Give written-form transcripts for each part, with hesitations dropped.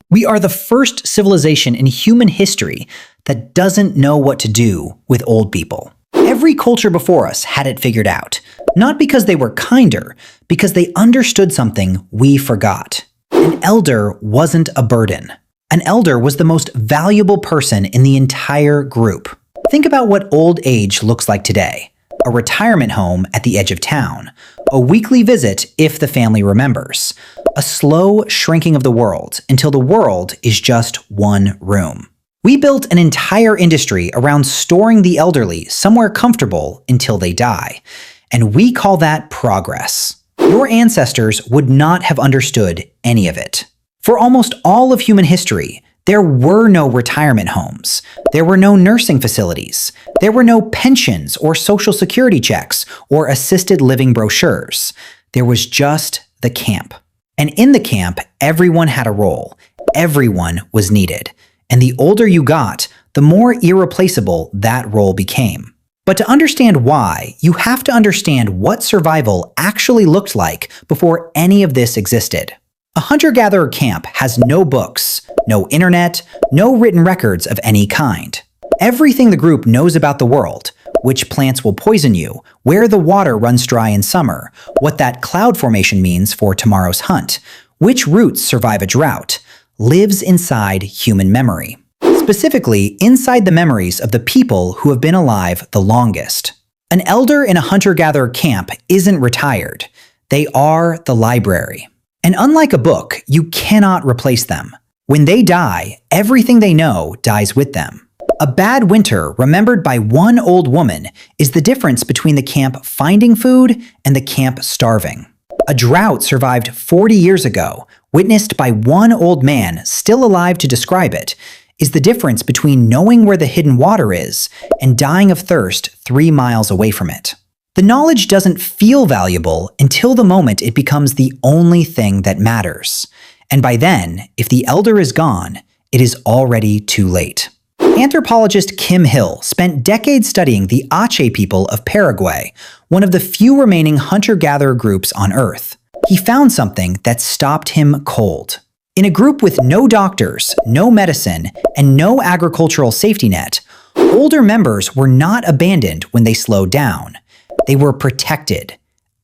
We are the first civilization in human history that doesn't know what to do with old people. Every culture before us had it figured out, not because they were kinder, because they understood something we forgot. An elder wasn't a burden. An elder was the most valuable person in the entire group. Think about what old age looks like today. A retirement home at the edge of town, a weekly visit if the family remembers, a slow shrinking of the world until the world is just one room. We built an entire industry around storing the elderly somewhere comfortable until they die, and we call that progress. Your ancestors would not have understood any of it. For almost all of human history, there were no retirement homes. There were no nursing facilities. There were no pensions or social security checks or assisted living brochures. There was just the camp. And in the camp, everyone had a role. Everyone was needed. And the older you got, the more irreplaceable that role became. But to understand why, you have to understand what survival actually looked like before any of this existed. A hunter-gatherer camp has no books, no internet, no written records of any kind. Everything the group knows about the world, which plants will poison you, where the water runs dry in summer, what that cloud formation means for tomorrow's hunt, which roots survive a drought, lives inside human memory. Specifically, inside the memories of the people who have been alive the longest. An elder in a hunter-gatherer camp isn't retired. They are the library. And unlike a book, you cannot replace them. When they die, everything they know dies with them. A bad winter remembered by one old woman is the difference between the camp finding food and the camp starving. A drought survived 40 years ago, witnessed by one old man still alive to describe it, is the difference between knowing where the hidden water is and dying of thirst 3 miles away from it. The knowledge doesn't feel valuable until the moment it becomes the only thing that matters. And by then, if the elder is gone, it is already too late. Anthropologist Kim Hill spent decades studying the Ache people of Paraguay, one of the few remaining hunter-gatherer groups on Earth. He found something that stopped him cold. In a group with no doctors, no medicine, and no agricultural safety net, older members were not abandoned when they slowed down. They were protected,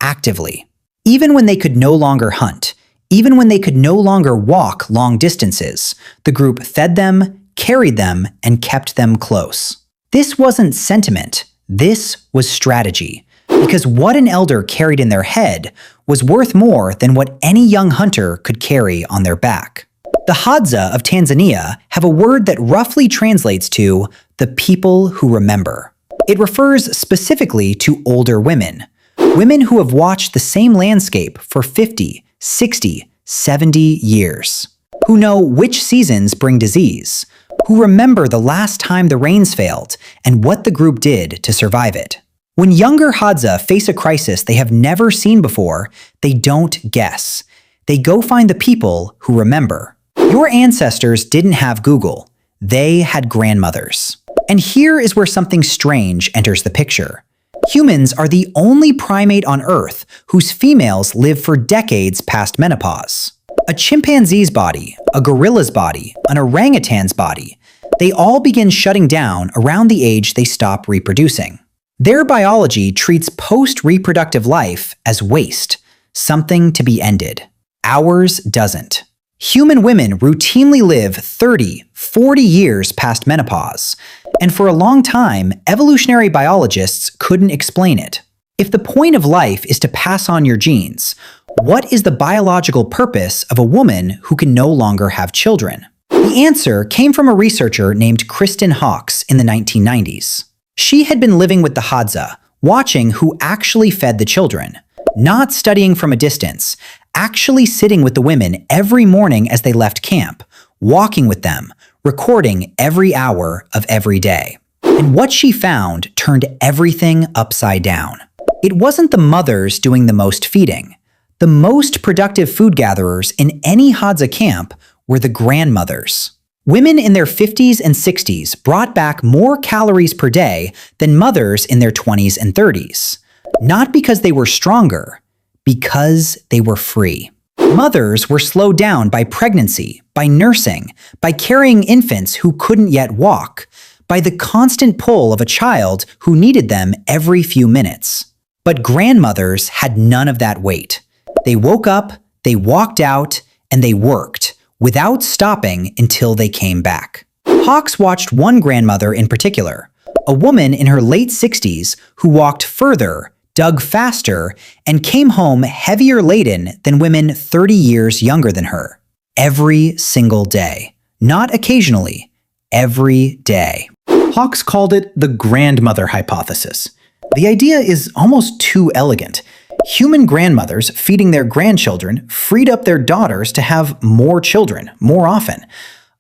actively. Even when they could no longer hunt, even when they could no longer walk long distances, the group fed them, carried them, and kept them close. This wasn't sentiment, this was strategy. Because what an elder carried in their head was worth more than what any young hunter could carry on their back. The Hadza of Tanzania have a word that roughly translates to the people who remember. It refers specifically to older women, women who have watched the same landscape for 50, 60, 70 years, who know which seasons bring disease, who remember the last time the rains failed and what the group did to survive it. When younger Hadza face a crisis they have never seen before, they don't guess. They go find the people who remember. Your ancestors didn't have Google. They had grandmothers. And here is where something strange enters the picture. Humans are the only primate on Earth whose females live for decades past menopause. A chimpanzee's body, a gorilla's body, an orangutan's body, they all begin shutting down around the age they stop reproducing. Their biology treats post-reproductive life as waste, something to be ended. Ours doesn't. Human women routinely live 30, 40 years past menopause, and for a long time, evolutionary biologists couldn't explain it. If the point of life is to pass on your genes, what is the biological purpose of a woman who can no longer have children? The answer came from a researcher named Kristen Hawkes in the 1990s. She had been living with the Hadza, watching who actually fed the children, not studying from a distance, actually sitting with the women every morning as they left camp, walking with them, recording every hour of every day. And what she found turned everything upside down. It wasn't the mothers doing the most feeding. The most productive food gatherers in any Hadza camp were the grandmothers. Women in their 50s and 60s brought back more calories per day than mothers in their 20s and 30s. Not because they were stronger, because they were free. Mothers were slowed down by pregnancy, by nursing, by carrying infants who couldn't yet walk, by the constant pull of a child who needed them every few minutes. But grandmothers had none of that weight. They woke up, they walked out, and they worked, without stopping until they came back. Hawkes watched one grandmother in particular, a woman in her late 60s who walked further, dug faster, and came home heavier laden than women 30 years younger than her. Every single day. Not occasionally. Every day. Hawkes called it the grandmother hypothesis. The idea is almost too elegant. Human grandmothers feeding their grandchildren freed up their daughters to have more children, more often.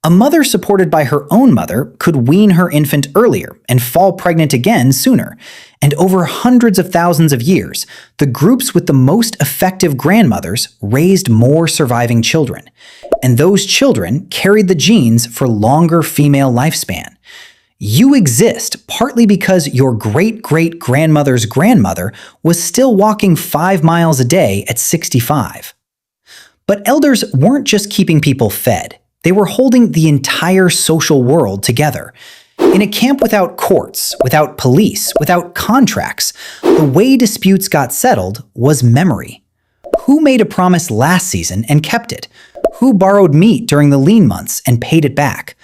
A mother supported by her own mother could wean her infant earlier and fall pregnant again sooner. And over hundreds of thousands of years, the groups with the most effective grandmothers raised more surviving children. And those children carried the genes for longer female lifespan. You exist partly because your great-great-grandmother's grandmother was still walking 5 miles a day at 65. But elders weren't just keeping people fed. They were holding the entire social world together. In a camp without courts, without police, without contracts, the way disputes got settled was memory. Who made a promise last season and kept it? Who borrowed meat during the lean months and paid it back?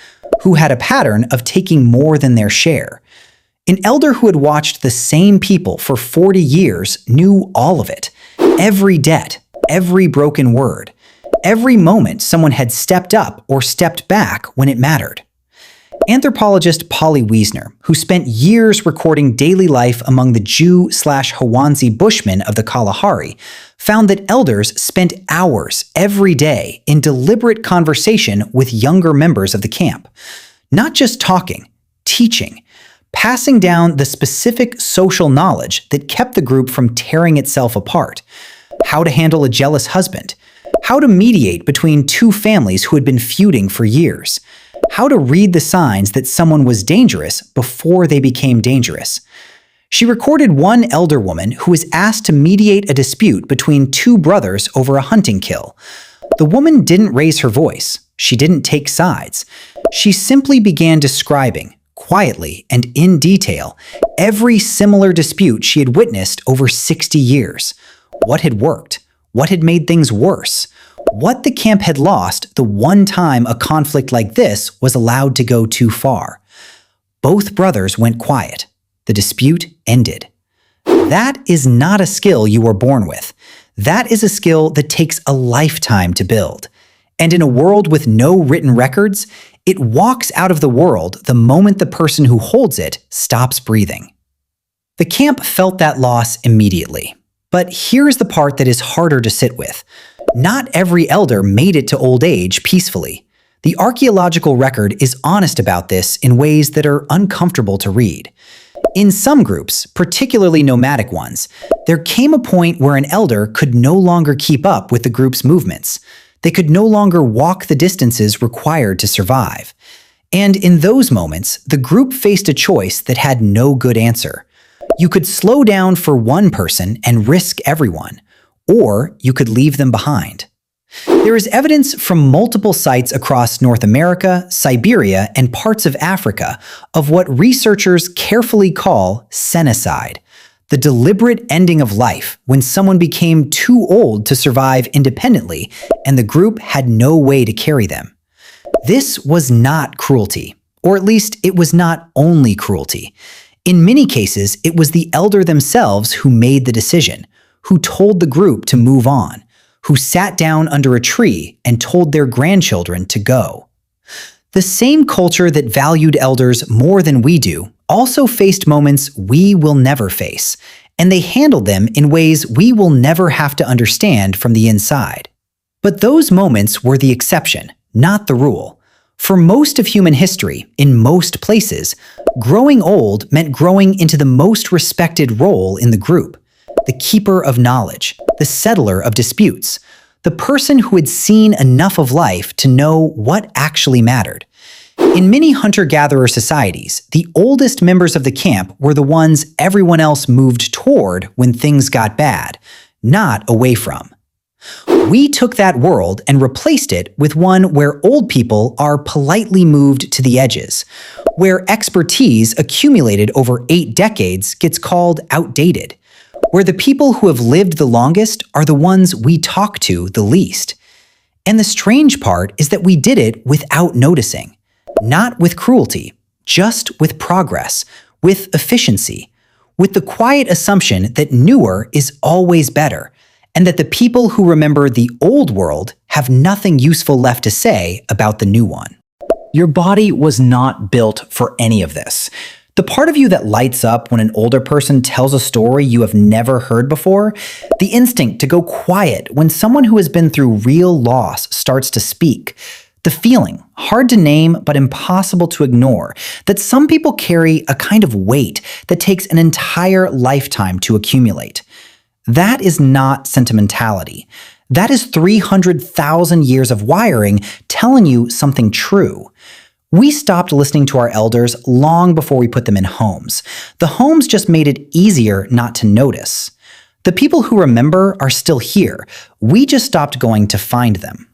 Who had a pattern of taking more than their share? An elder who had watched the same people for 40 years knew all of it. Every debt, every broken word, every moment someone had stepped up or stepped back when it mattered. Anthropologist Polly Wiesner, who spent years recording daily life among the Jew/Hawanzi Bushmen of the Kalahari, found that elders spent hours every day in deliberate conversation with younger members of the camp. Not just talking, teaching, passing down the specific social knowledge that kept the group from tearing itself apart. How to handle a jealous husband. How to mediate between two families who had been feuding for years. How to read the signs that someone was dangerous before they became dangerous. She recorded one elder woman who was asked to mediate a dispute between two brothers over a hunting kill. The woman didn't raise her voice. She didn't take sides. She simply began describing, quietly and in detail, every similar dispute she had witnessed over 60 years. What had worked? What had made things worse? What the camp had lost the one time a conflict like this was allowed to go too far. Both brothers went quiet. The dispute ended. That is not a skill you were born with. That is a skill that takes a lifetime to build. And in a world with no written records, it walks out of the world the moment the person who holds it stops breathing. The camp felt that loss immediately. But here's the part that is harder to sit with. Not every elder made it to old age peacefully. The archaeological record is honest about this in ways that are uncomfortable to read. In some groups, particularly nomadic ones, there came a point where an elder could no longer keep up with the group's movements. They could no longer walk the distances required to survive. And in those moments, the group faced a choice that had no good answer. You could slow down for one person and risk everyone, or you could leave them behind. There is evidence from multiple sites across North America, Siberia, and parts of Africa of what researchers carefully call senicide, the deliberate ending of life when someone became too old to survive independently and the group had no way to carry them. This was not cruelty, or at least it was not only cruelty. In many cases, it was the elder themselves who made the decision, who told the group to move on, who sat down under a tree and told their grandchildren to go. The same culture that valued elders more than we do also faced moments we will never face, and they handled them in ways we will never have to understand from the inside. But those moments were the exception, not the rule. For most of human history, in most places, growing old meant growing into the most respected role in the group. The keeper of knowledge, the settler of disputes, the person who had seen enough of life to know what actually mattered. In many hunter-gatherer societies, the oldest members of the camp were the ones everyone else moved toward when things got bad, not away from. We took that world and replaced it with one where old people are politely moved to the edges, where expertise accumulated over 8 decades gets called outdated, where the people who have lived the longest are the ones we talk to the least. And the strange part is that we did it without noticing, not with cruelty, just with progress, with efficiency, with the quiet assumption that newer is always better, and that the people who remember the old world have nothing useful left to say about the new one. Your body was not built for any of this. The part of you that lights up when an older person tells a story you have never heard before, the instinct to go quiet when someone who has been through real loss starts to speak, the feeling, hard to name but impossible to ignore, that some people carry a kind of weight that takes an entire lifetime to accumulate. That is not sentimentality. That is 300,000 years of wiring telling you something true. We stopped listening to our elders long before we put them in homes. The homes just made it easier not to notice. The people who remember are still here. We just stopped going to find them.